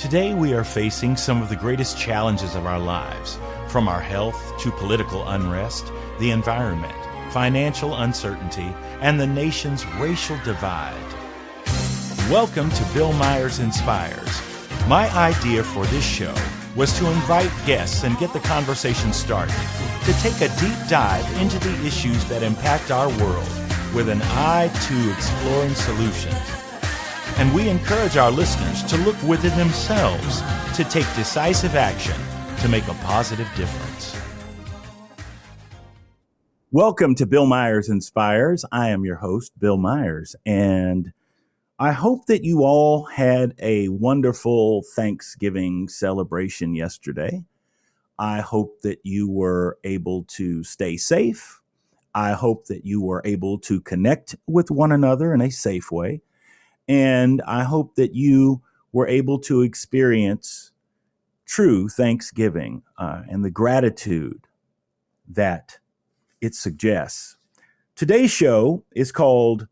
Today we are facing some of the greatest challenges of our lives, from our health to political unrest, the environment, financial uncertainty, and the nation's racial divide. Welcome to Bill Myers Inspires. My idea for this show was to invite guests and get the conversation started, to take a deep dive into the issues that impact our world with an eye to exploring solutions. And we encourage our listeners to look within themselves to take decisive action to make a positive difference. Welcome to Bill Myers Inspires. I am your host, Bill Myers, and I hope that you all had a wonderful Thanksgiving celebration yesterday. I hope that you were able to stay safe. I hope that you were able to connect with one another in a safe way. And I hope that you were able to experience true Thanksgiving and the gratitude that it suggests. Today's show is called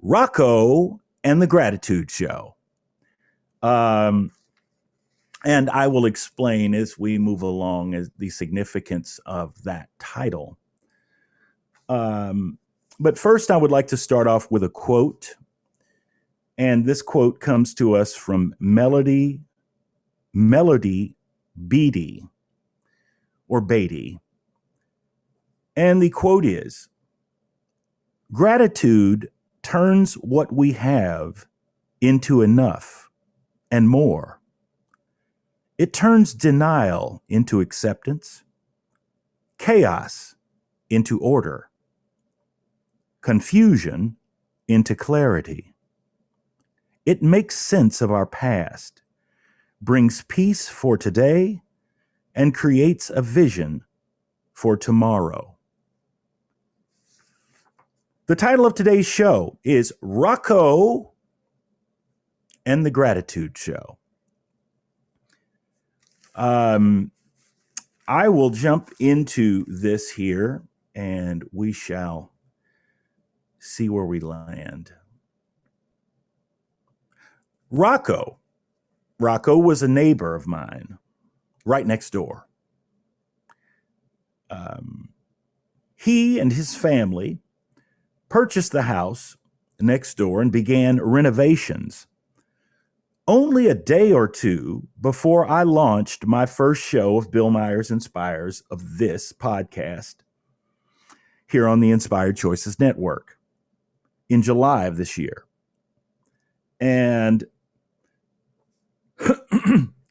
Rocco and the Gratitude Show. And I will explain as we move along as the significance of that title. But first, I would like to start off with a quote. And this quote comes to us from Melody Beatty, or Beatty. And the quote is, "Gratitude turns what we have into enough and more. It turns denial into acceptance, chaos into order, confusion into clarity. It makes sense of our past, brings peace for today, and creates a vision for tomorrow." The title of today's show is Rocco and the Gratitude Show. I will jump into this here and we shall see where we land. Rocco was a neighbor of mine right next door. He and his family purchased the house next door and began renovations only a day or two before I launched my first show of Bill Myers Inspires of this podcast here on the Inspired Choices Network in July of this year. And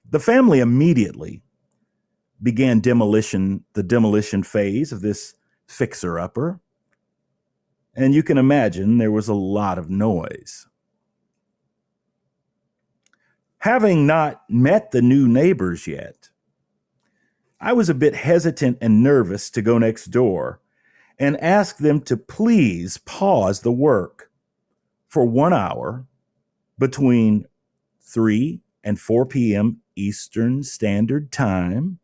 the family immediately began the demolition phase of this fixer-upper. And you can imagine there was a lot of noise. Having not met the new neighbors yet, I was a bit hesitant and nervous to go next door and ask them to please pause the work for 1 hour between 3 and 4 p.m. Eastern Standard Time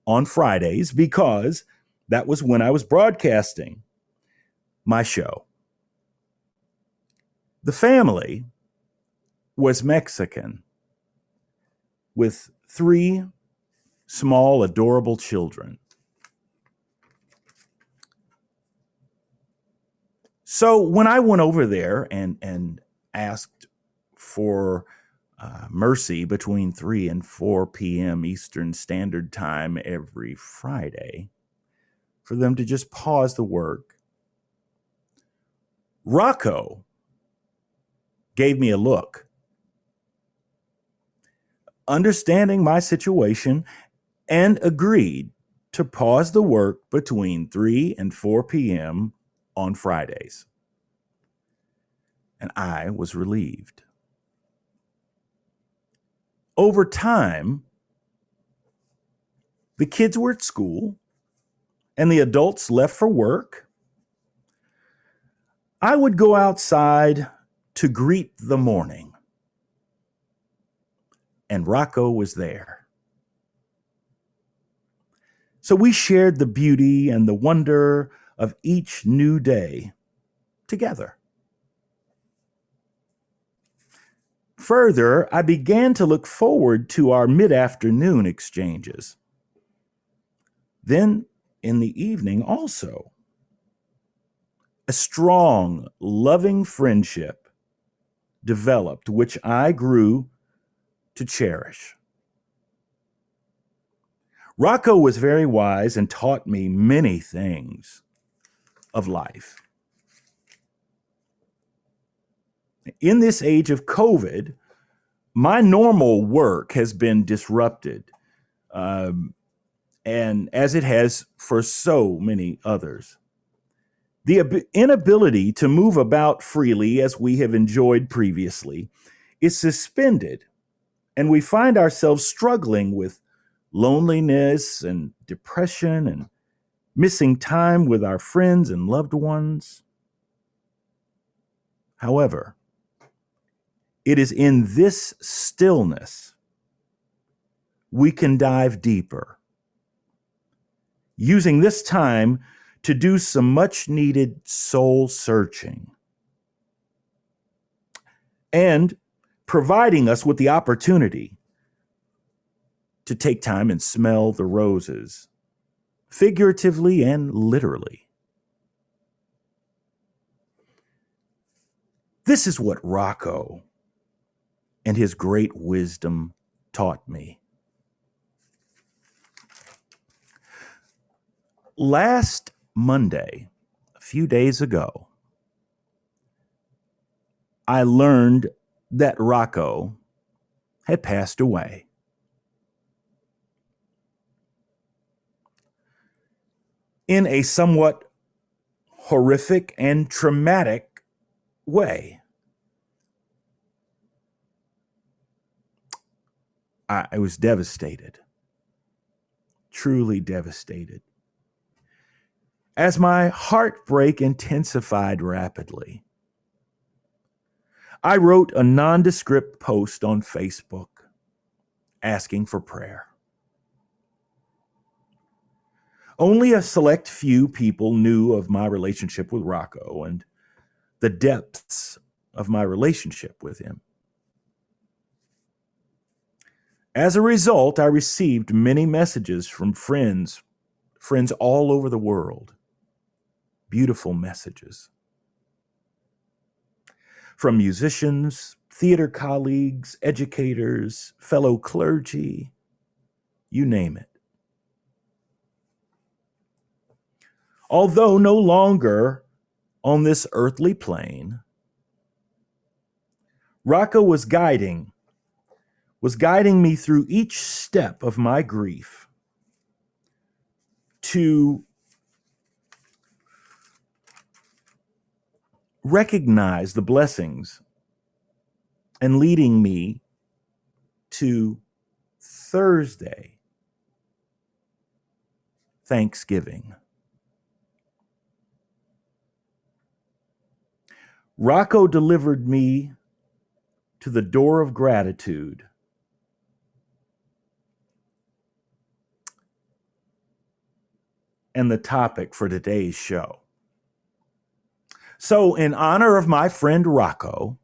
on Fridays, because that was when I was broadcasting my show. The family was Mexican with 3 small, adorable children. So when I went over there and asked for mercy between 3 and 4 p.m. Eastern Standard Time every Friday for them to just pause the work, Rocco gave me a look. Understanding my situation, and agreed to pause the work between 3 and 4 p.m. on Fridays. And I was relieved. Over time, the kids were at school and the adults left for work. I would go outside to greet the morning, and Rocco was there. So we shared the beauty and the wonder of each new day together. further, I began to look forward to our mid-afternoon exchanges. Then, in the evening also, a strong, loving friendship developed, which I grew to cherish. Rocco was very wise and taught me many things of life. In this age of COVID, my normal work has been disrupted, and as it has for so many others. The inability to move about freely as we have enjoyed previously is suspended, and we find ourselves struggling with loneliness and depression and missing time with our friends and loved ones. However, it is in this stillness we can dive deeper, using this time to do some much needed soul searching and providing us with the opportunity to take time and smell the roses, figuratively and literally. This is what Rocco and his great wisdom taught me. Last Monday, a few days ago, I learned that Rocco had passed away. In a somewhat horrific and traumatic way. I was devastated, truly devastated. As my heartbreak intensified rapidly, I wrote a nondescript post on Facebook asking for prayer. Only a select few people knew of my relationship with Rocco and the depths of my relationship with him. As a result, I received many messages from friends all over the world. Beautiful messages. From musicians, theater colleagues, educators, fellow clergy, you name it. Although no longer on this earthly plane, Rocco was guiding me through each step of my grief to recognize the blessings and leading me to Thursday, Thanksgiving. Rocco delivered me to the door of gratitude. And the topic for today's show. So, in honor of my friend Rocco,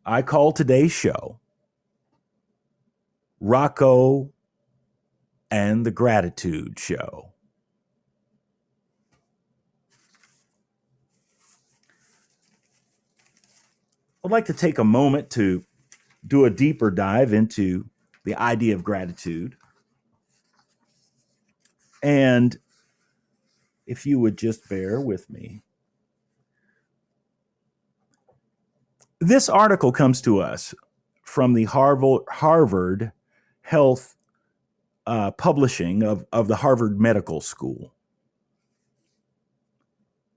I call today's show Rocco and the Gratitude Show. I'd like to take a moment to do a deeper dive into the idea of gratitude. And if you would just bear with me. This article comes to us from the Harvard Health publishing of the Harvard Medical School.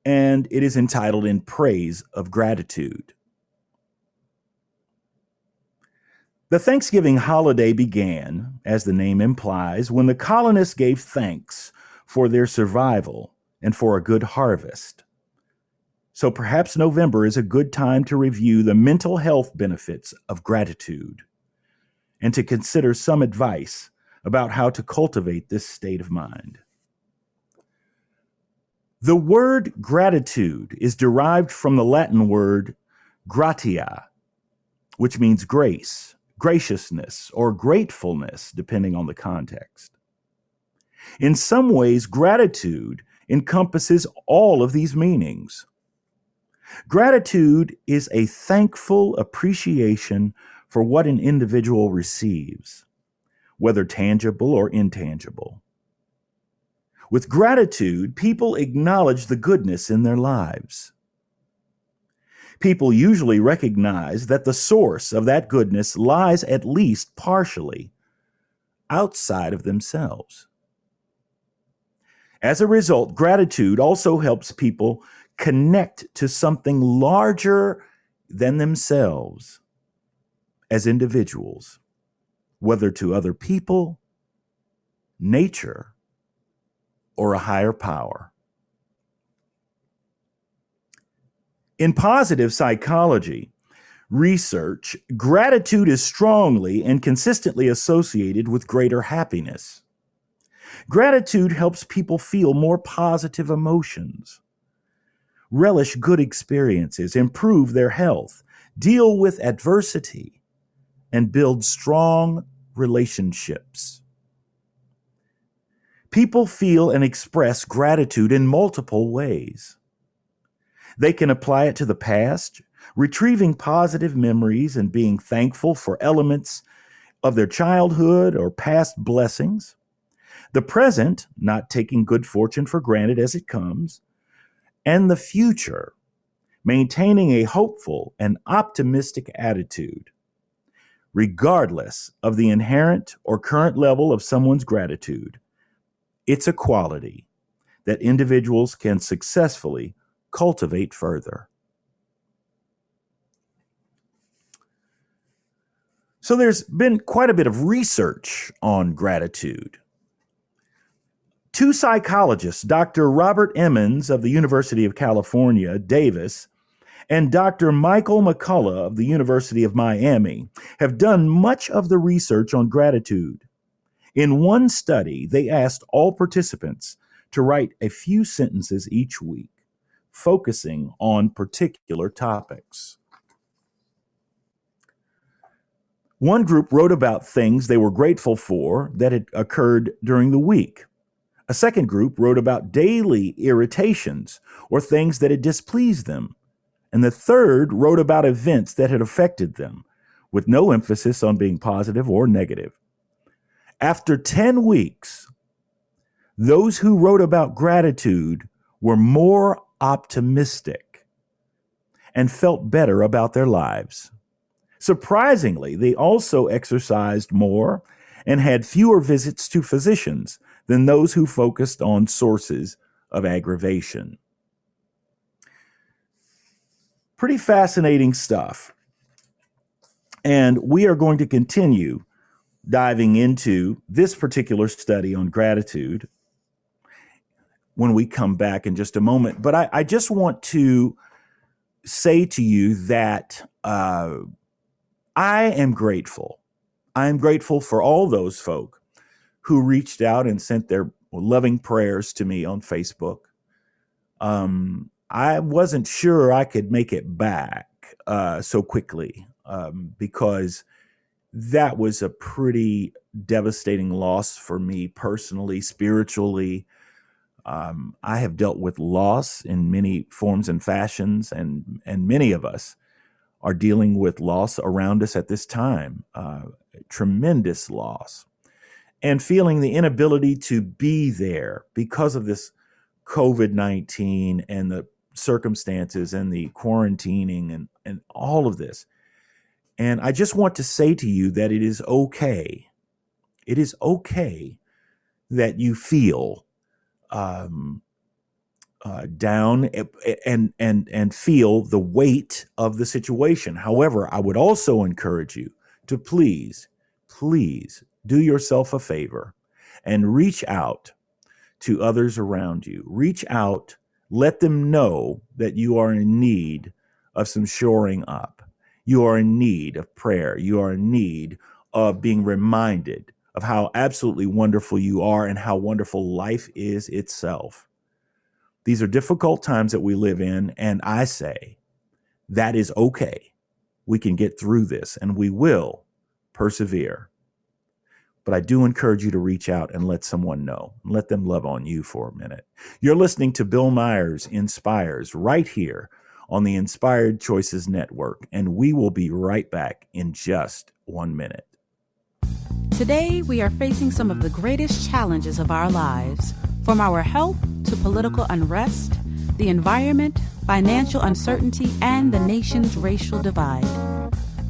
And it is entitled In Praise of Gratitude. The Thanksgiving holiday began, as the name implies, when the colonists gave thanks for their survival and for a good harvest. So perhaps November is a good time to review the mental health benefits of gratitude and to consider some advice about how to cultivate this state of mind. The word gratitude is derived from the Latin word gratia, which means grace, graciousness, or gratefulness, depending on the context. In some ways, gratitude encompasses all of these meanings. Gratitude is a thankful appreciation for what an individual receives, whether tangible or intangible. With gratitude, people acknowledge the goodness in their lives. People usually recognize that the source of that goodness lies at least partially outside of themselves. As a result, gratitude also helps people connect to something larger than themselves as individuals, whether to other people, nature, or a higher power. In positive psychology research, gratitude is strongly and consistently associated with greater happiness. Gratitude helps people feel more positive emotions, relish good experiences, improve their health, deal with adversity, and build strong relationships. People feel and express gratitude in multiple ways. They can apply it to the past, retrieving positive memories and being thankful for elements of their childhood or past blessings. The present, not taking good fortune for granted as it comes. And the future, maintaining a hopeful and optimistic attitude, regardless of the inherent or current level of someone's gratitude. It's a quality that individuals can successfully cultivate further. So there's been quite a bit of research on gratitude. Two psychologists, Dr. Robert Emmons of the University of California, Davis, and Dr. Michael McCullough of the University of Miami, have done much of the research on gratitude. In one study, they asked all participants to write a few sentences each week, focusing on particular topics. One group wrote about things they were grateful for that had occurred during the week. A second group wrote about daily irritations or things that had displeased them. And the third wrote about events that had affected them, with no emphasis on being positive or negative. After 10 weeks, those who wrote about gratitude were more optimistic and felt better about their lives. Surprisingly, they also exercised more and had fewer visits to physicians than those who focused on sources of aggravation. Pretty fascinating stuff. And we are going to continue diving into this particular study on gratitude when we come back in just a moment. But I just want to say to you that I am grateful. I am grateful for all those folk who reached out and sent their loving prayers to me on Facebook. I wasn't sure I could make it back so quickly because that was a pretty devastating loss for me personally, spiritually. I have dealt with loss in many forms and fashions, and many of us are dealing with loss around us at this time, tremendous loss, and feeling the inability to be there because of this COVID-19 and the circumstances and the quarantining and all of this. And I just want to say to you that it is okay. It is okay that you feel down and feel the weight of the situation. However, I would also encourage you to please do yourself a favor and reach out to others around you. Reach out, let them know that you are in need of some shoring up. You are in need of prayer. You are in need of being reminded of how absolutely wonderful you are and how wonderful life is itself. These are difficult times that we live in, and I say that is okay. we can get through this, and we will persevere. But I do encourage you to reach out and let someone know. Let them love on you for a minute. You're listening to Bill Myers Inspires right here on the Inspired Choices Network, and we will be right back in just 1 minute. Today, we are facing some of the greatest challenges of our lives, from our health to political unrest, the environment, financial uncertainty, and the nation's racial divide.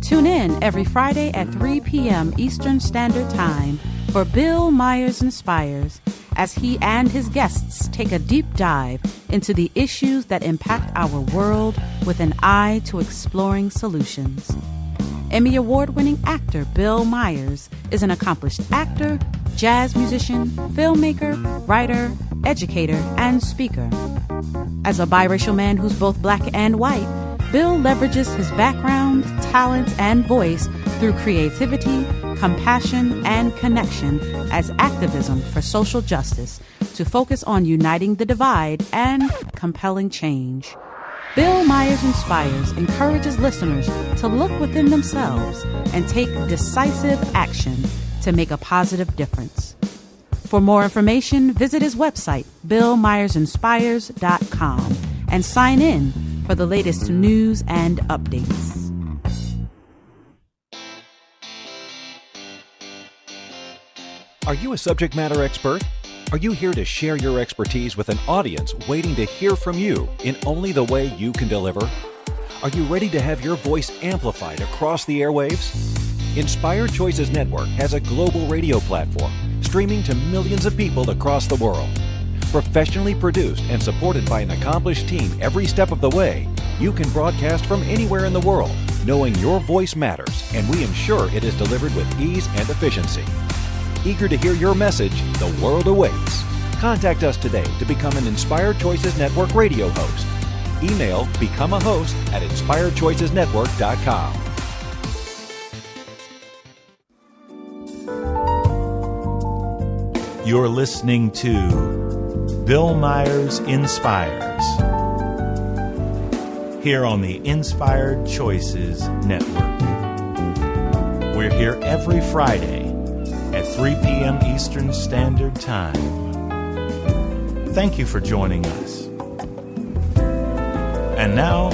Tune in every Friday at 3 p.m. Eastern Standard Time for Bill Myers Inspires, as he and his guests take a deep dive into the issues that impact our world with an eye to exploring solutions. Emmy Award-winning actor Bill Myers is an accomplished actor, jazz musician, filmmaker, writer, educator, and speaker. As a biracial man who's both black and white, Bill leverages his background, talents, and voice through creativity, compassion, and connection as activism for social justice to focus on uniting the divide and compelling change. Bill Myers Inspires encourages listeners to look within themselves and take decisive action to make a positive difference. For more information, visit his website, BillMyersInspires.com, and sign in for the latest news and updates. Are you a subject matter expert? Are you here to share your expertise with an audience waiting to hear from you in only the way you can deliver? Are you ready to have your voice amplified across the airwaves? Inspired Choices Network has a global radio platform streaming to millions of people across the world. Professionally produced and supported by an accomplished team every step of the way, you can broadcast from anywhere in the world, knowing your voice matters, and we ensure it is delivered with ease and efficiency. Eager to hear your message, the world awaits. Contact us today to become an Inspired Choices Network radio host. Email become a host at inspiredchoicesnetwork.com. You're listening to Bill Myers Inspires here on the Inspired Choices Network. We're here every Friday at 3 p.m. Eastern Standard Time. Thank you for joining us. And now,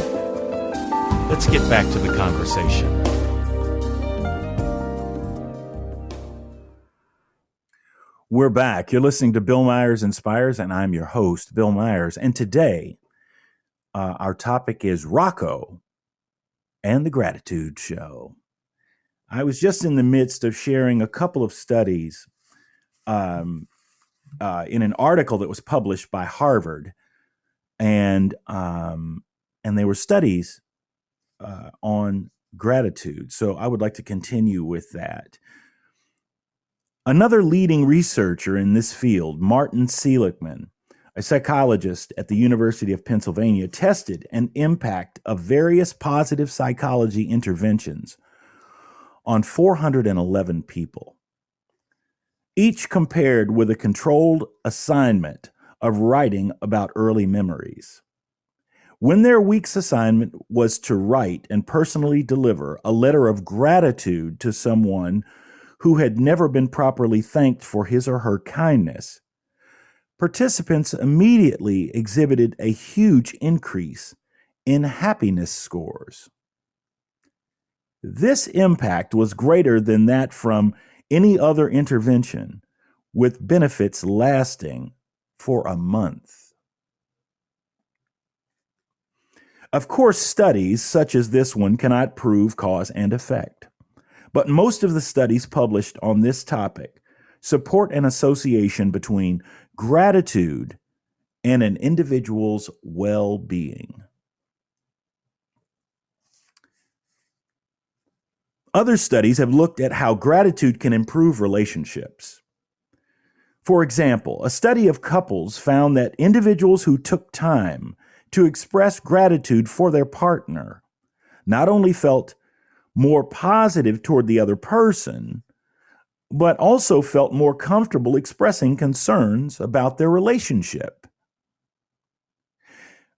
let's get back to the conversation. We're back. You're listening to Bill Myers Inspires, and I'm your host, Bill Myers. And today, our topic is Rocco and the Gratitude Show. I was just in the midst of sharing a couple of studies in an article that was published by Harvard, and they were studies on gratitude. So I would like to continue with that. Another leading researcher in this field, Martin Seligman, a psychologist at the University of Pennsylvania, tested an impact of various positive psychology interventions on 411 people, each compared with a controlled assignment of writing about early memories. When their week's assignment was to write and personally deliver a letter of gratitude to someone who had never been properly thanked for his or her kindness, participants immediately exhibited a huge increase in happiness scores. This impact was greater than that from any other intervention, with benefits lasting for a month. Of course, studies such as this one cannot prove cause and effect, but most of the studies published on this topic support an association between gratitude and an individual's well-being. Other studies have looked at how gratitude can improve relationships. For example, a study of couples found that individuals who took time to express gratitude for their partner not only felt more positive toward the other person, but also felt more comfortable expressing concerns about their relationship.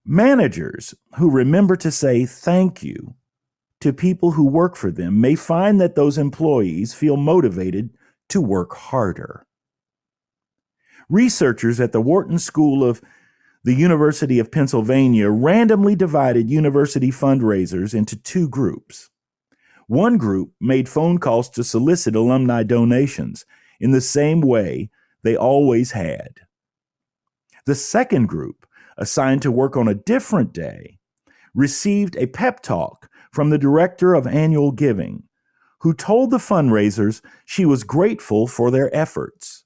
Managers who remember to say thank you to people who work for them may find that those employees feel motivated to work harder. Researchers at the Wharton School of the University of Pennsylvania randomly divided university fundraisers into two groups. One group made phone calls to solicit alumni donations in the same way they always had. The second group, assigned to work on a different day, received a pep talk from the director of annual giving, who told the fundraisers she was grateful for their efforts.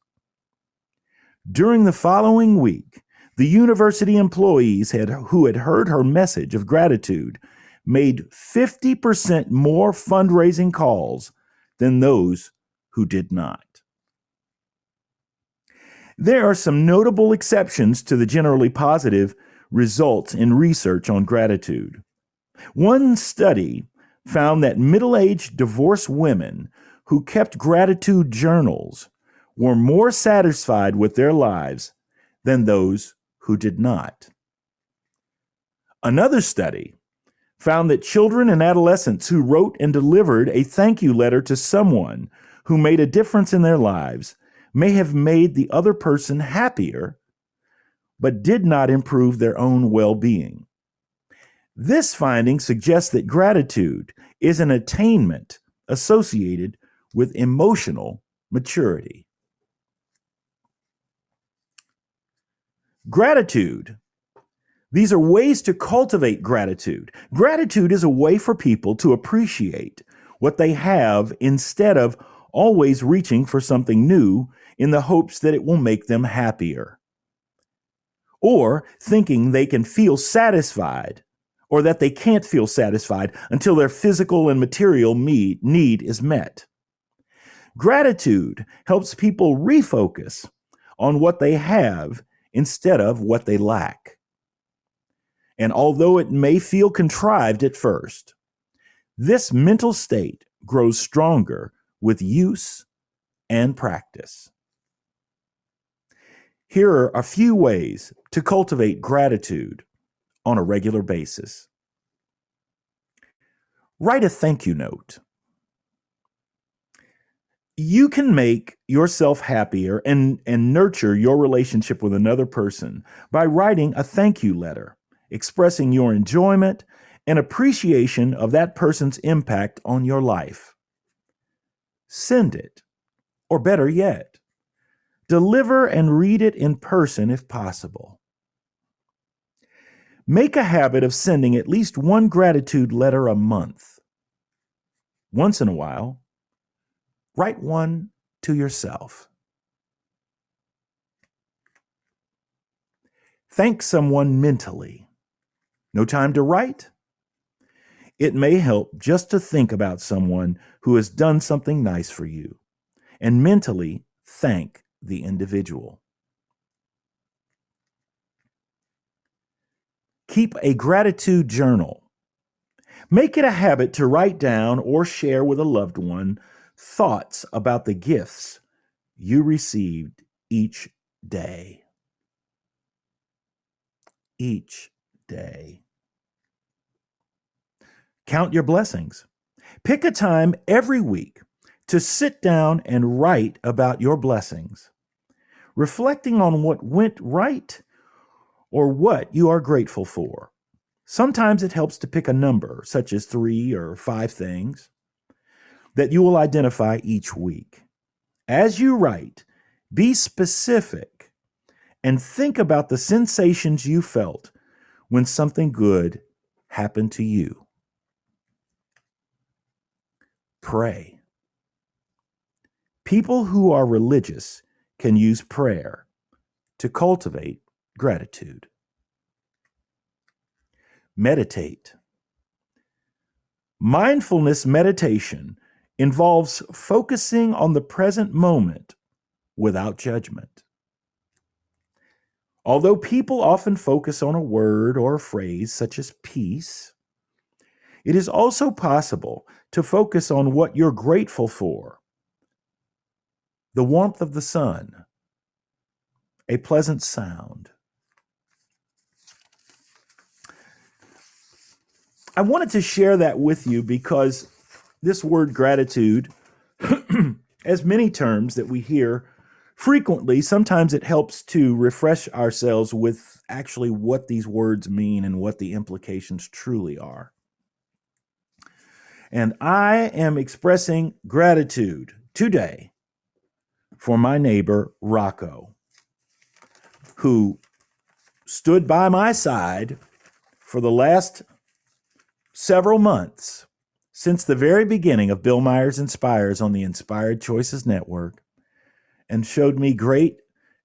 During the following week, the university employees who had heard her message of gratitude made 50% more fundraising calls than those who did not. There are some notable exceptions to the generally positive results in research on gratitude. One study found that middle-aged divorced women who kept gratitude journals were more satisfied with their lives than those who did not. Another study found that children and adolescents who wrote and delivered a thank you letter to someone who made a difference in their lives may have made the other person happier, but did not improve their own well-being. This finding suggests that gratitude is an attainment associated with emotional maturity. Gratitude. These are ways to cultivate gratitude. Gratitude is a way for people to appreciate what they have instead of always reaching for something new in the hopes that it will make them happier, or thinking they can feel satisfied or that they can't feel satisfied until their physical and material need is met. Gratitude helps people refocus on what they have instead of what they lack. And although it may feel contrived at first, this mental state grows stronger with use and practice. Here are a few ways to cultivate gratitude on a regular basis. Write a thank you note. You can make yourself happier and nurture your relationship with another person by writing a thank you letter, expressing your enjoyment and appreciation of that person's impact on your life. Send it, or better yet, deliver and read it in person if possible. Make a habit of sending at least one gratitude letter a month. Once in a while, write one to yourself. Thank someone mentally. No time to write? It may help just to think about someone who has done something nice for you and mentally thank the individual. Keep a gratitude journal. Make it a habit to write down or share with a loved one thoughts about the gifts you received each day. Each day. Count your blessings. Pick a time every week to sit down and write about your blessings, reflecting on what went right or what you are grateful for. Sometimes it helps to pick a number, such as 3 or 5 things, that you will identify each week. As you write, be specific and think about the sensations you felt when something good happened to you. Pray. People who are religious can use prayer to cultivate gratitude. Meditate. Mindfulness meditation involves focusing on the present moment without judgment. Although people often focus on a word or a phrase such as peace, it is also possible to focus on what you're grateful for. The warmth of the sun, a pleasant sound, I wanted to share that with you because this word gratitude has many terms that we hear frequently. Sometimes it helps to refresh ourselves with actually what these words mean and what the implications truly are. And I am expressing gratitude today for my neighbor, Rocco, who stood by my side for the last several months since the very beginning of Bill Myers Inspires on the Inspired Choices Network and showed me great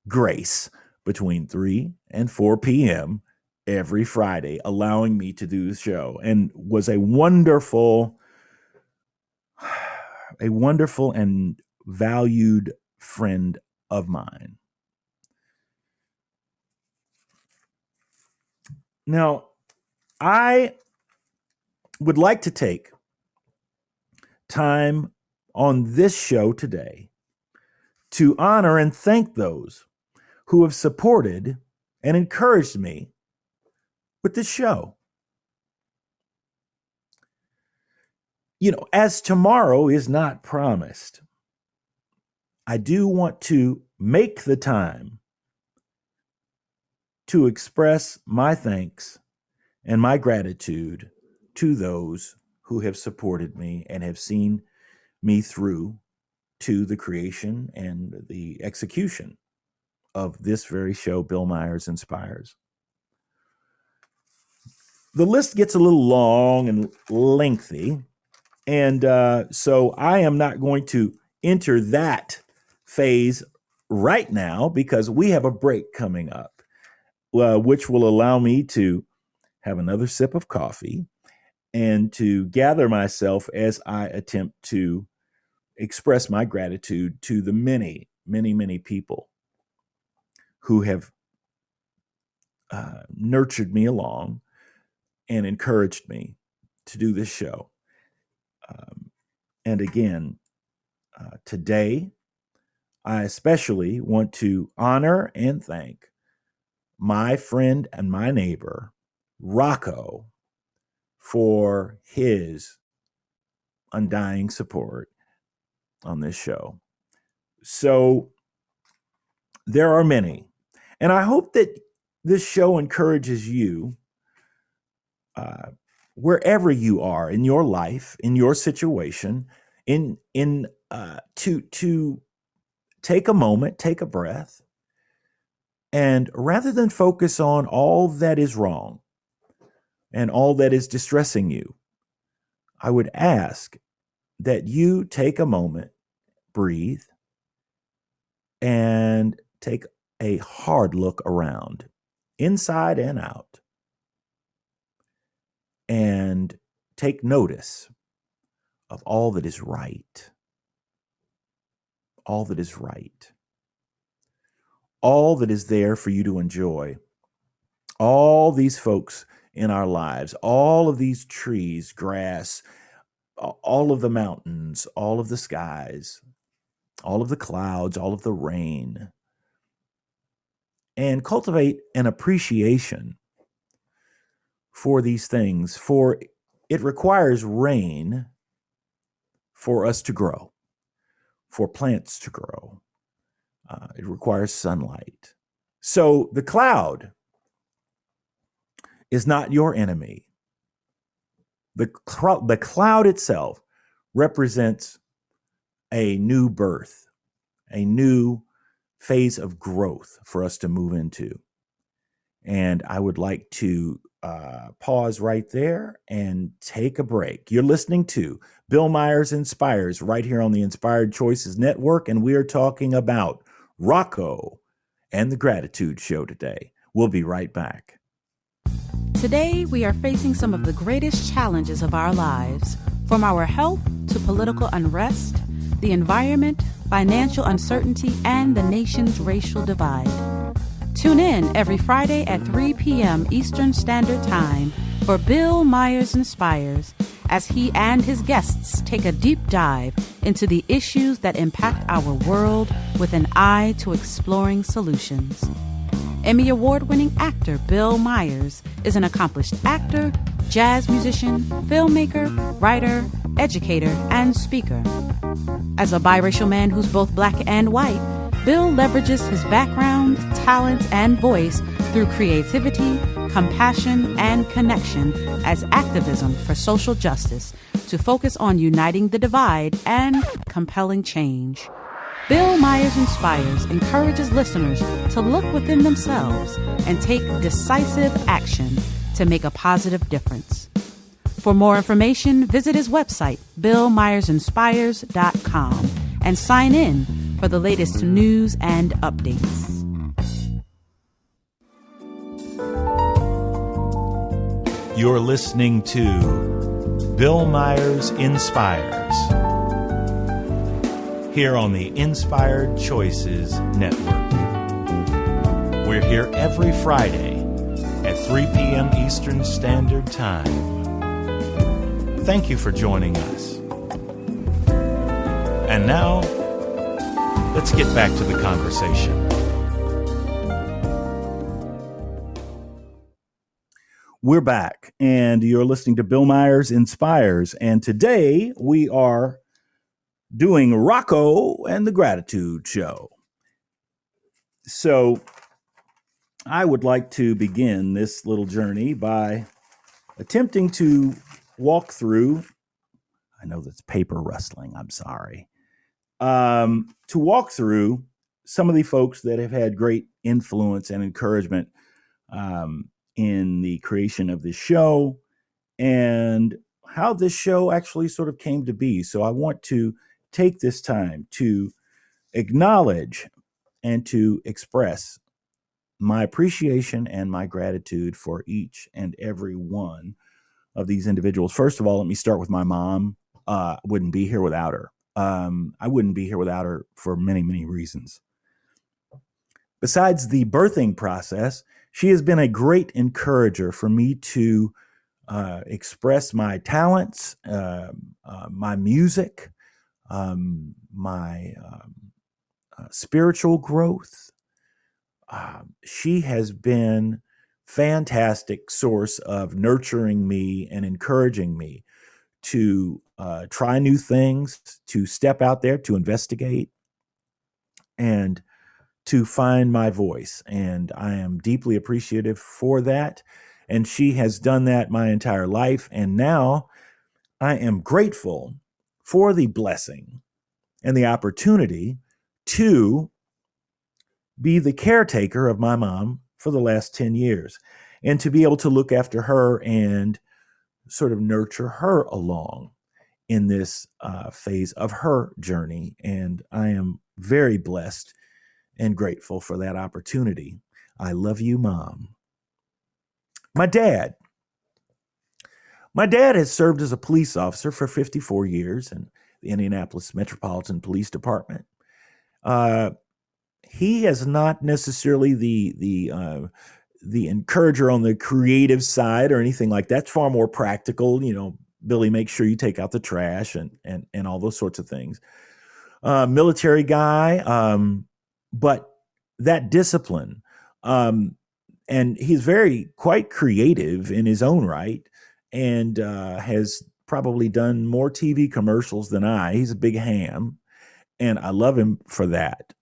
grace between 3 and 4 p.m. every Friday, allowing me to do the show, and was a wonderful and valued friend of mine. Now, I would like to take time on this show today to honor and thank those who have supported and encouraged me with this show. You know, as tomorrow is not promised, I do want to make the time to express my thanks and my gratitude to those who have supported me and have seen me through to the creation and the execution of this very show, Bill Myers Inspires. The list gets a little long and lengthy, and so I am not going to enter that phase right now because we have a break coming up, which will allow me to have another sip of coffee and to gather myself as I attempt to express my gratitude to the many, many, many people who have nurtured me along and encouraged me to do this show. And again, today, I especially want to honor and thank my friend and my neighbor, Rocco, for his undying support on this show. So there are many, and I hope that this show encourages you wherever you are in your life, in your situation, to take a moment, take a breath, and rather than focus on all that is wrong and all that is distressing you, I would ask that you take a moment, breathe, and take a hard look around, inside and out, and take notice of all that is right. All that is right. All that is there for you to enjoy. All these folks in our lives, all of these trees, grass, all of the mountains, all of the skies, all of the clouds, all of the rain. And cultivate an appreciation for these things, for it requires rain for us to grow, for plants to grow. It requires sunlight. So the cloud is not your enemy. The cloud itself represents a new birth, a new phase of growth for us to move into. And I would like to pause right there and take a break. You're listening to Bill Myers Inspires right here on the Inspired Choices Network, and we are talking about Rocco and the Gratitude Show today. We'll be right back. Today, we are facing some of the greatest challenges of our lives, from our health to political unrest, the environment, financial uncertainty, and the nation's racial divide. Tune in every Friday at 3 p.m. Eastern Standard Time for Bill Myers Inspires as he and his guests take a deep dive into the issues that impact our world with an eye to exploring solutions. Emmy Award-winning actor Bill Myers is an accomplished actor, jazz musician, filmmaker, writer, educator, and speaker. As a biracial man who's both black and white, Bill leverages his background, talents, and voice through creativity, compassion, and connection as activism for social justice to focus on uniting the divide and compelling change. Bill Myers Inspires encourages listeners to look within themselves and take decisive action to make a positive difference. For more information, visit his website, billmyersinspires.com, and sign in for the latest news and updates. You're listening to Bill Myers Inspires here on the Inspired Choices Network. We're here every Friday at 3 p.m. Eastern Standard Time. Thank you for joining us. And now, let's get back to the conversation. We're back, and you're listening to Bill Myers Inspires. And today we are doing Rocco and the Gratitude Show. So I would like to begin this little journey by attempting to walk through, I know that's paper rustling, I'm sorry, to walk through some of the folks that have had great influence and encouragement in the creation of this show and how this show actually sort of came to be. So I want to take this time to acknowledge and to express my appreciation and my gratitude for each and every one of these individuals. First of all, let me start with my mom. I wouldn't be here without her. I wouldn't be here without her for many, many reasons. Besides the birthing process, she has been a great encourager for me to express my talents, my music, my spiritual growth. She has been fantastic source of nurturing me and encouraging me to try new things, to step out there, to investigate, and to find my voice. And I am deeply appreciative for that. And she has done that my entire life. And now I am grateful for the blessing and the opportunity to be the caretaker of my mom for the last 10 years and to be able to look after her and sort of nurture her along in this phase of her journey. And I am very blessed and grateful for that opportunity. I love you, Mom. My dad has served as a police officer for 54 years in the Indianapolis Metropolitan Police Department. He is not necessarily the encourager on the creative side or anything like that. It's far more practical. You know, Billy, make sure you take out the trash and all those sorts of things. Military guy, but that discipline, and he's quite creative in his own right, and has probably done more TV commercials than I. He's a big ham, and I love him for that.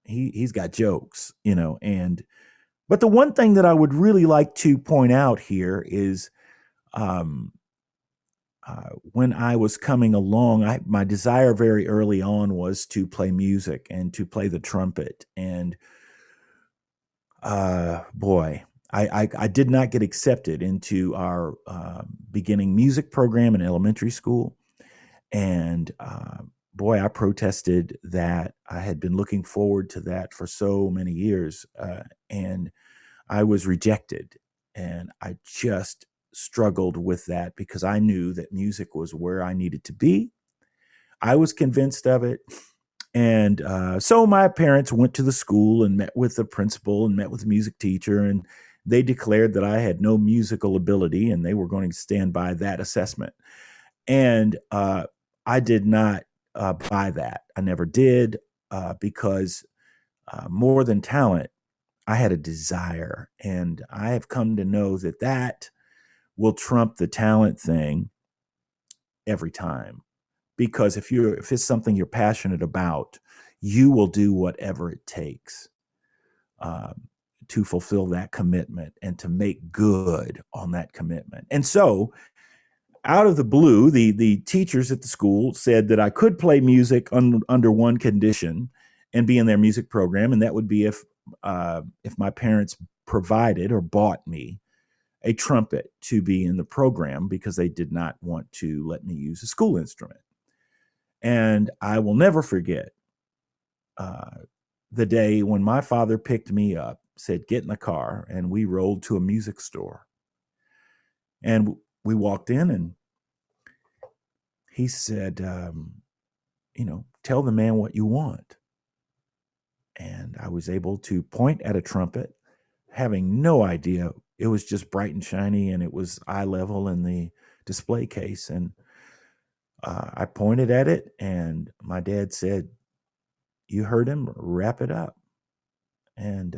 He's got jokes, you know, but the one thing that I would really like to point out here is when I was coming along, my desire very early on was to play music and to play the trumpet. And boy, I did not get accepted into our beginning music program in elementary school. And boy, I protested that. I had been looking forward to that for so many years, and I was rejected. And I just struggled with that because I knew that music was where I needed to be. I was convinced of it. And so my parents went to the school and met with the principal and met with the music teacher, and they declared that I had no musical ability and they were going to stand by that assessment. And I did not buy that. I never did, because more than talent, I had a desire. And I have come to know that will trump the talent thing every time. Because if it's something you're passionate about, you will do whatever it takes to fulfill that commitment and to make good on that commitment. And so, out of the blue, the teachers at the school said that I could play music under one condition and be in their music program, and that would be if my parents provided or bought me a trumpet to be in the program, because they did not want to let me use a school instrument. And I will never forget the day when my father picked me up, said, "Get in the car," and we rolled to a music store. And we walked in, and he said, "Tell the man what you want." And I was able to point at a trumpet, having no idea. It was just bright and shiny, and it was eye level in the display case. And I pointed at it, and my dad said, "You heard him, wrap it up." And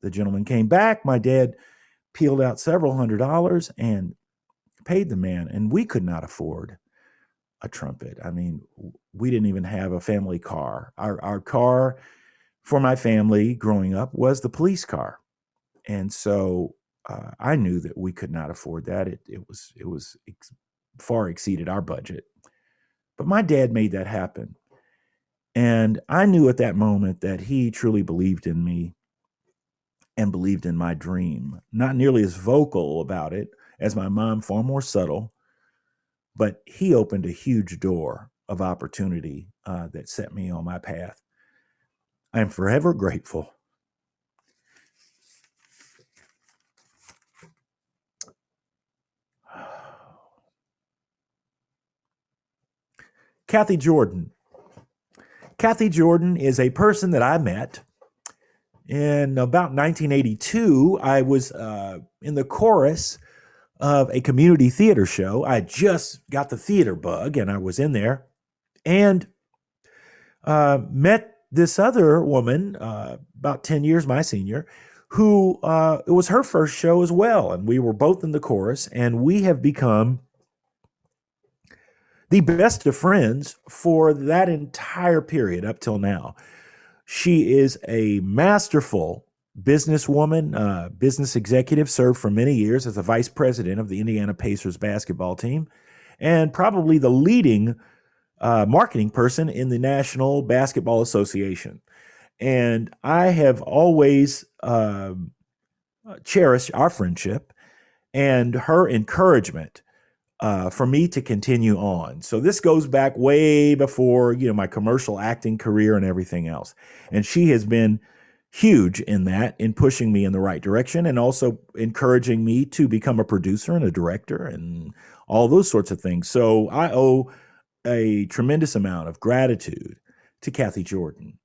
the gentleman came back. My dad peeled out several $100s and paid the man. And we could not afford a trumpet. I mean, we didn't even have a family car. Our car for my family growing up was the police car. And so I knew that we could not afford that. It was far exceeded our budget. But my dad made that happen. And I knew at that moment that he truly believed in me and believed in my dream. Not nearly as vocal about it as my mom, far more subtle, but he opened a huge door of opportunity that set me on my path. I am forever grateful. Kathy Jordan. Kathy Jordan is a person that I met in about 1982. I was in the chorus of a community theater show. I just got the theater bug, and I was in there and met this other woman, about 10 years my senior, who it was her first show as well. And we were both in the chorus, and we have become the best of friends for that entire period up till now. She is a masterful businesswoman, business executive, served for many years as a vice president of the Indiana Pacers basketball team, and probably the leading marketing person in the National Basketball Association. And I have always cherished our friendship and her encouragement for me to continue on. So this goes back way before, my commercial acting career and everything else. And she has been huge in that, in pushing me in the right direction, and also encouraging me to become a producer and a director and all those sorts of things. So I owe a tremendous amount of gratitude to Kathy Jordan.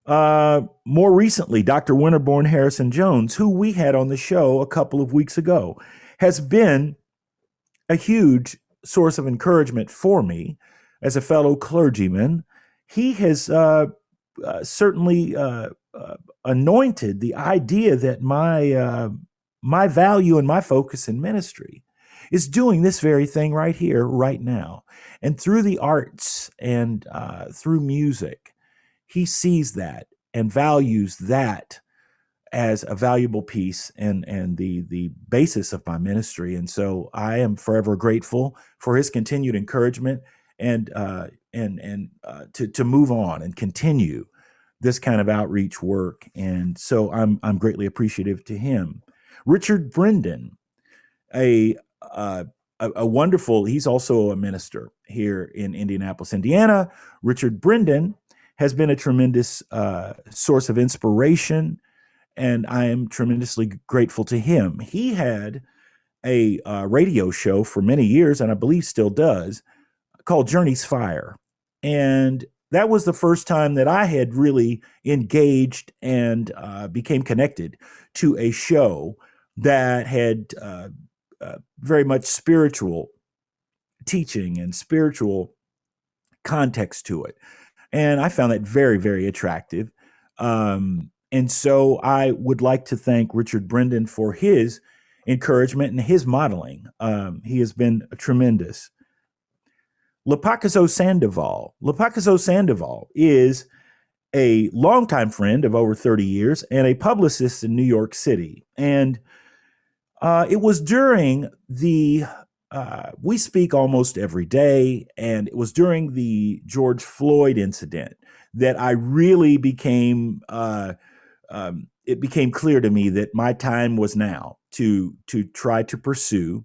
More recently, Dr. Winterbourne Harrison Jones, who we had on the show a couple of weeks ago, has been a huge source of encouragement for me as a fellow clergyman. He has certainly anointed the idea that my value and my focus in ministry is doing this very thing right here, right now. And through the arts and through music, he sees that and values that as a valuable piece and the basis of my ministry. And so I am forever grateful for his continued encouragement and to move on and continue this kind of outreach work. And so I'm greatly appreciative to him. Richard Brendan, a wonderful, he's also a minister here in Indianapolis, Indiana. Richard Brendan has been a tremendous source of inspiration, and I am tremendously grateful to him. He had a radio show for many years, and I believe still does, called Journey's Fire. And that was the first time that I had really engaged and became connected to a show that had very much spiritual teaching and spiritual context to it. And I found that very, very attractive. And so I would like to thank Richard Brendan for his encouragement and his modeling. He has been tremendous. Lepakiso Sandoval. Lepakiso Sandoval is a longtime friend of over 30 years and a publicist in New York City. And it was during we speak almost every day, and it was during the George Floyd incident that I really became, it became clear to me that my time was now to try to pursue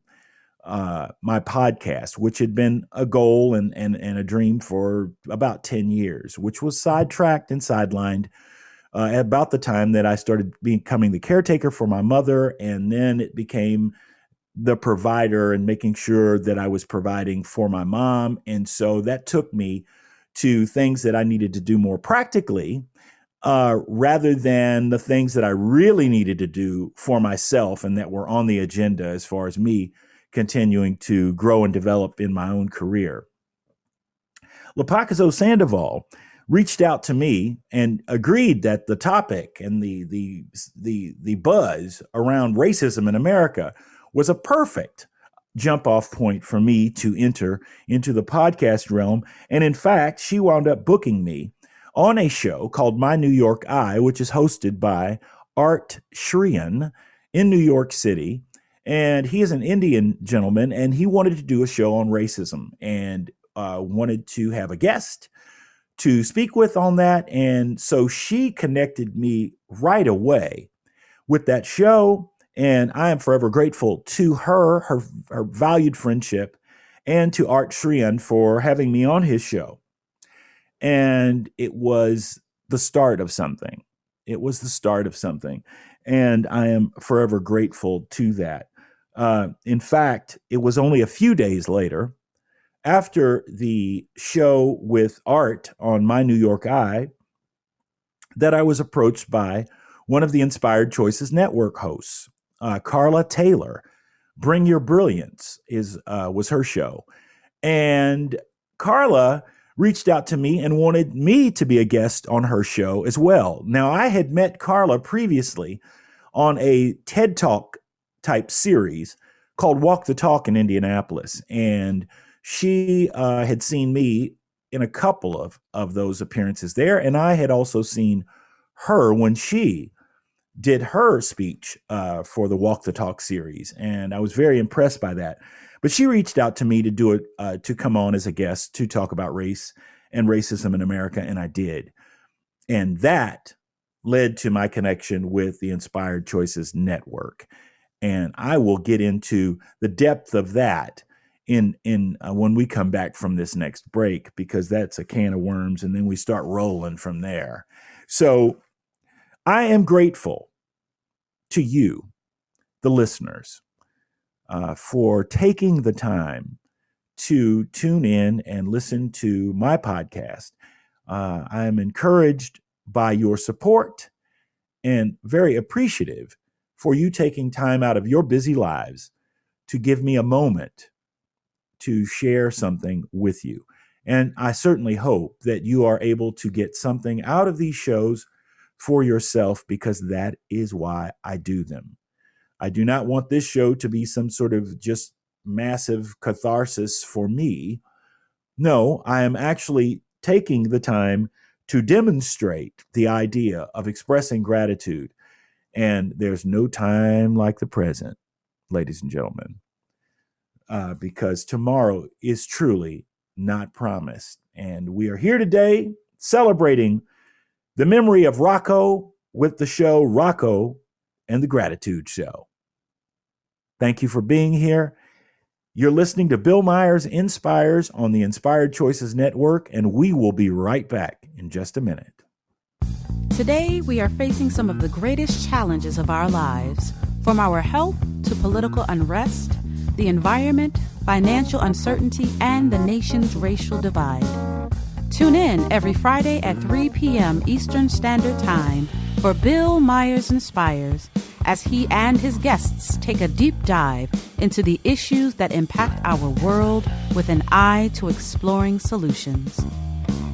my podcast, which had been a goal and a dream for about 10 years, which was sidetracked and sidelined at about the time that I started becoming the caretaker for my mother. And then it became the provider and making sure that I was providing for my mom. And so that took me to things that I needed to do more practically, rather than the things that I really needed to do for myself and that were on the agenda as far as me continuing to grow and develop in my own career. Lepakiso Sandoval reached out to me and agreed that the topic and the buzz around racism in America was a perfect jump off point for me to enter into the podcast realm. And in fact, she wound up booking me on a show called My New York Eye, which is hosted by Art Shriyan in New York City. And he is an Indian gentleman, and he wanted to do a show on racism and wanted to have a guest to speak with on that. And so she connected me right away with that show. And I am forever grateful to her valued friendship, and to Art Shriyan for having me on his show. And it was the start of something. It was the start of something. And I am forever grateful to that. In fact, it was only a few days later, after the show with Art on My New York Eye, that I was approached by one of the Inspired Choices Network hosts, Carla Taylor. Bring Your Brilliance was her show. And Carla reached out to me and wanted me to be a guest on her show as well. Now, I had met Carla previously on a TED Talk type series called Walk the Talk in Indianapolis. And she had seen me in a couple of those appearances there. And I had also seen her when she did her speech for the Walk the Talk series. And I was very impressed by that. But she reached out to me to do it, to come on as a guest to talk about race and racism in America. And I did. And that led to my connection with the Inspired Choices Network. And I will get into the depth of that in when we come back from this next break, because that's a can of worms, and then we start rolling from there. So I am grateful to you, the listeners, for taking the time to tune in and listen to my podcast. I am encouraged by your support and very appreciative for you taking time out of your busy lives to give me a moment to share something with you. And I certainly hope that you are able to get something out of these shows for yourself, because that is why I do them. I do not want this show to be some sort of just massive catharsis for me. No, I am actually taking the time to demonstrate the idea of expressing gratitude. And there's no time like the present, ladies and gentlemen, because tomorrow is truly not promised. And we are here today celebrating the memory of Rocco with the show Rocco and the Gratitude Show. Thank you for being here. You're listening to Bill Myers Inspires on the Inspired Choices Network, and we will be right back in just a minute. Today, we are facing some of the greatest challenges of our lives, from our health to political unrest, the environment, financial uncertainty, and the nation's racial divide. Tune in every Friday at 3 p.m. Eastern Standard Time for Bill Myers Inspires, as he and his guests take a deep dive into the issues that impact our world with an eye to exploring solutions.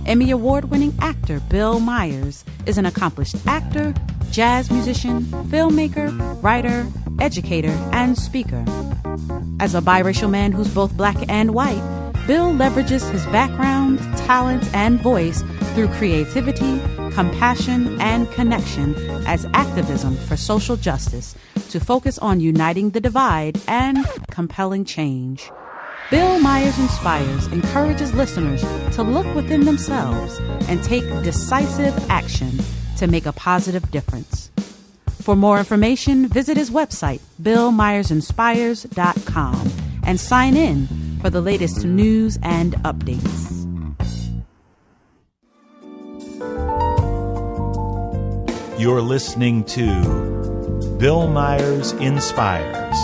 Emmy Award-winning actor Bill Myers is an accomplished actor, jazz musician, filmmaker, writer, educator, and speaker. As a biracial man who's both black and white, Bill leverages his background, talents, and voice through creativity, compassion, and connection as activism for social justice to focus on uniting the divide and compelling change. Bill Myers Inspires encourages listeners to look within themselves and take decisive action to make a positive difference. For more information, visit his website, billmyersinspires.com, and sign in for the latest news and updates. You're listening to Bill Myers Inspires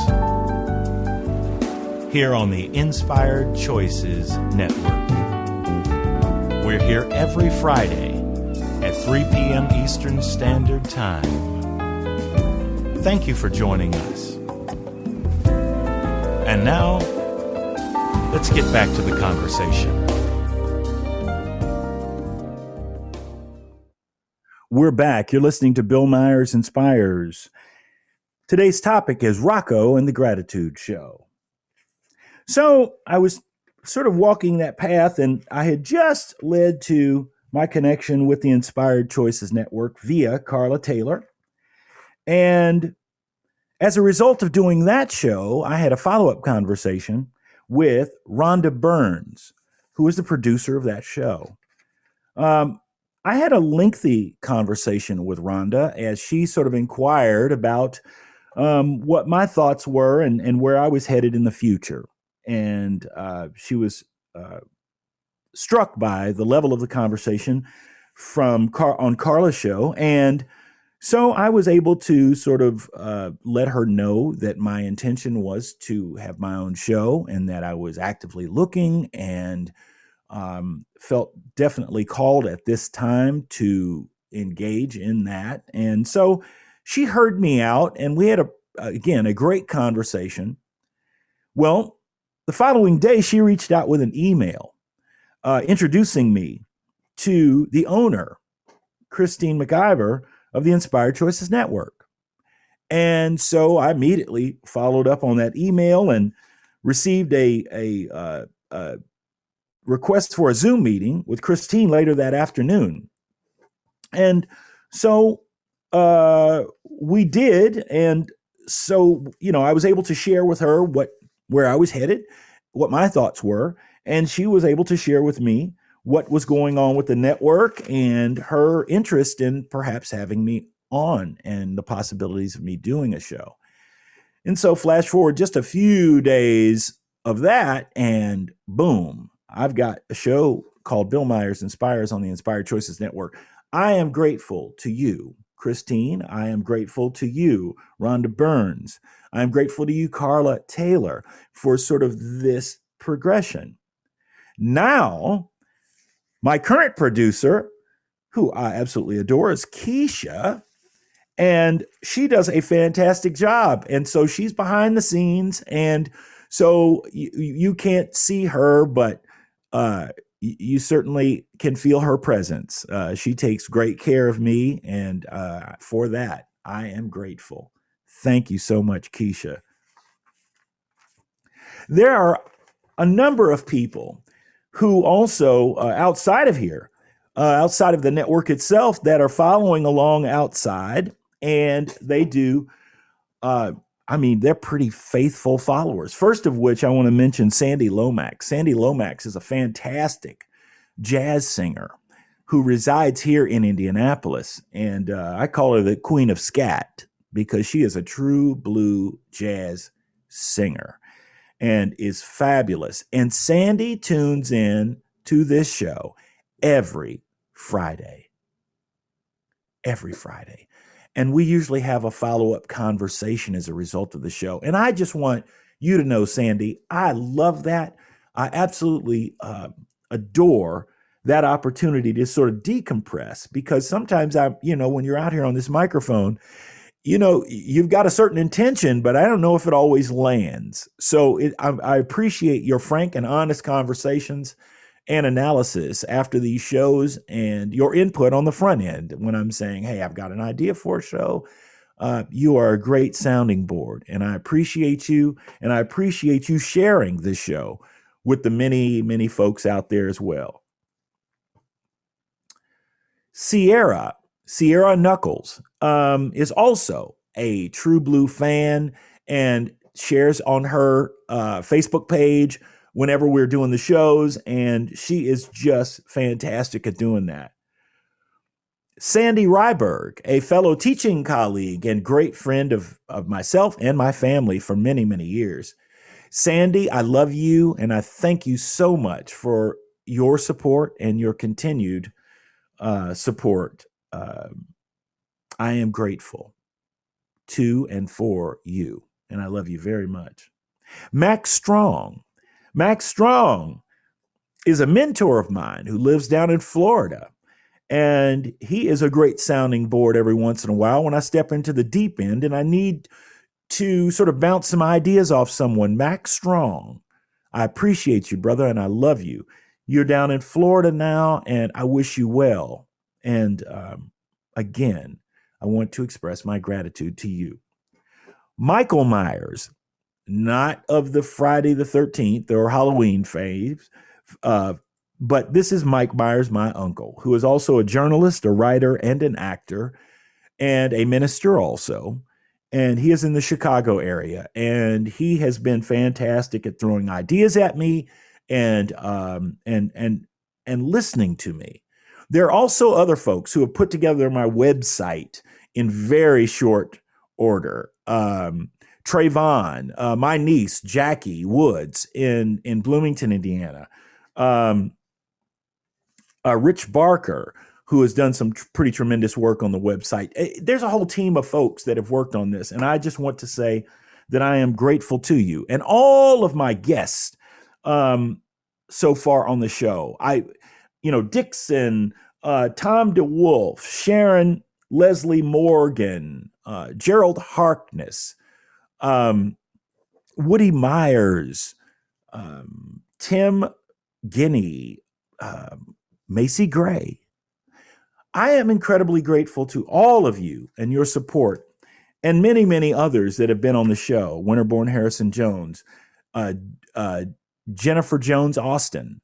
here on the Inspired Choices Network. We're here every Friday at 3 p.m. Eastern Standard Time. Thank you for joining us. And now, let's get back to the conversation. We're back. You're listening to Bill Myers Inspires. Today's topic is Rocco and the Gratitude Show. So I was sort of walking that path, and I had just led to my connection with the Inspired Choices Network via Carla Taylor. And as a result of doing that show, I had a follow-up conversation with Rhonda Burns, who is the producer of that show. I had a lengthy conversation with Rhonda as she sort of inquired about what my thoughts were and where I was headed in the future. And she was struck by the level of the conversation on Carla's show. And so I was able to sort of let her know that my intention was to have my own show and that I was actively looking and felt definitely called at this time to engage in that. And so she heard me out, and we had a great conversation. Well, the following day, she reached out with an email introducing me to the owner, Christine McIver, of the Inspired Choices Network. And so I immediately followed up on that email and received a request for a Zoom meeting with Christine later that afternoon. And so we did. And so, I was able to share with her where I was headed, what my thoughts were, and she was able to share with me what was going on with the network and her interest in perhaps having me on and the possibilities of me doing a show. And so flash forward just a few days of that, and boom, I've got a show called Bill Myers Inspires on the Inspired Choices Network. I am grateful to you, Christine. I am grateful to you, Rhonda Burns. I'm grateful to you, Carla Taylor, for sort of this progression. Now, my current producer, who I absolutely adore, is Keisha, and she does a fantastic job. And so she's behind the scenes, and so you can't see her, but you certainly can feel her presence. She takes great care of me, and for that, I am grateful. Thank you so much, Keisha. There are a number of people who also, outside of here, outside of the network itself, that are following along outside, and they do, they're pretty faithful followers. First of which, I want to mention Sandy Lomax. Sandy Lomax is a fantastic jazz singer who resides here in Indianapolis, and I call her the Queen of Scat because she is a true blue jazz singer and is fabulous. And Sandy tunes in to this show every Friday. And we usually have a follow-up conversation as a result of the show. And I just want you to know, Sandy, I love that. I absolutely adore that opportunity to sort of decompress, because sometimes when you're out here on this microphone, you've got a certain intention, but I don't know if it always lands. So I appreciate your frank and honest conversations and analysis after these shows and your input on the front end when I'm saying, hey, I've got an idea for a show. You are a great sounding board, and I appreciate you, and I appreciate you sharing this show with the many, many folks out there as well. Sierra Knuckles is also a True Blue fan and shares on her Facebook page whenever we're doing the shows, and she is just fantastic at doing that. Sandy Ryberg, a fellow teaching colleague and great friend of myself and my family for many, many years. Sandy, I love you, and I thank you so much for your support and your continued support. I am grateful to and for you, and I love you very much. Max Strong is a mentor of mine who lives down in Florida, and he is a great sounding board every once in a while when I step into the deep end and I need to sort of bounce some ideas off someone. Max Strong, I appreciate you, brother, and I love you. You're down in Florida now, and I wish you well. And again, I want to express my gratitude to you. Michael Myers, not of the Friday the 13th or Halloween phase, but this is Mike Myers, my uncle, who is also a journalist, a writer, and an actor, and a minister also. And he is in the Chicago area, and he has been fantastic at throwing ideas at me and listening to me. There are also other folks who have put together my website in very short order. Trayvon, my niece, Jackie Woods in Bloomington, Indiana. Rich Barker, who has done some pretty tremendous work on the website. There's a whole team of folks that have worked on this, and I just want to say that I am grateful to you and all of my guests so far on the show. Dixon, Tom DeWolf, Sharon Leslie Morgan, Gerald Harkness, Woody Myers, Tim Guinea, Macy Gray. I am incredibly grateful to all of you and your support, and many, many others that have been on the show. Winterborn Harrison Jones, Jennifer Jones Austin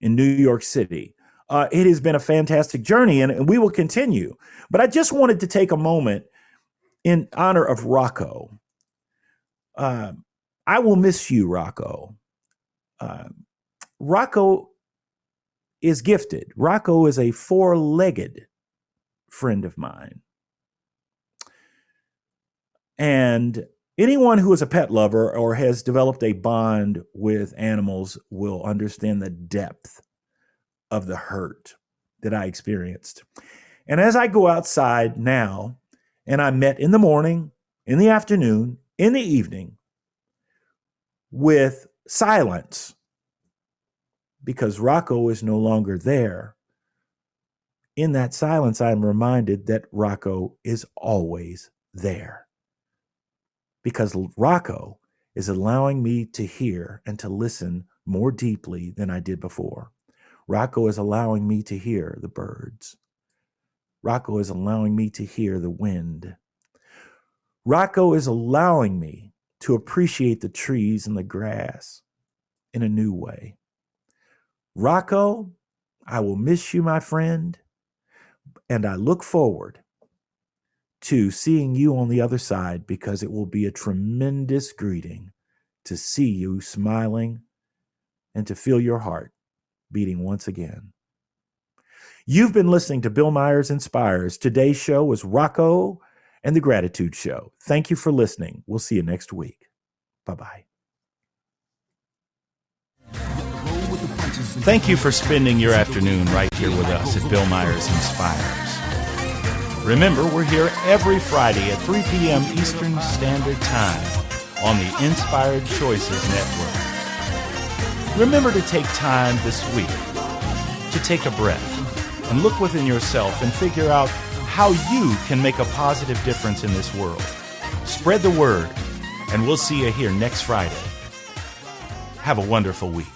in New York City. It has been a fantastic journey, and we will continue. But I just wanted to take a moment in honor of Rocco. I will miss you, Rocco. Rocco is gifted. Rocco is a four-legged friend of mine. And anyone who is a pet lover or has developed a bond with animals will understand the depth of the hurt that I experienced. And as I go outside now, and I'm met in the morning, in the afternoon, in the evening, with silence, because Rocco is no longer there. In that silence, I'm reminded that Rocco is always there. Because Rocco is allowing me to hear and to listen more deeply than I did before. Rocco is allowing me to hear the birds. Rocco is allowing me to hear the wind. Rocco is allowing me to appreciate the trees and the grass in a new way. Rocco, I will miss you, my friend, and I look forward to seeing you on the other side, because it will be a tremendous greeting to see you smiling and to feel your heart beating once again. You've been listening to Bill Myers Inspires. Today's show was Rocco and the Gratitude Show. Thank you for listening. We'll see you next week. Bye-bye. Thank you for spending your afternoon right here with us at Bill Myers Inspires. Remember, we're here every Friday at 3 p.m. Eastern Standard Time on the Inspired Choices Network. Remember to take time this week to take a breath and look within yourself and figure out how you can make a positive difference in this world. Spread the word, and we'll see you here next Friday. Have a wonderful week.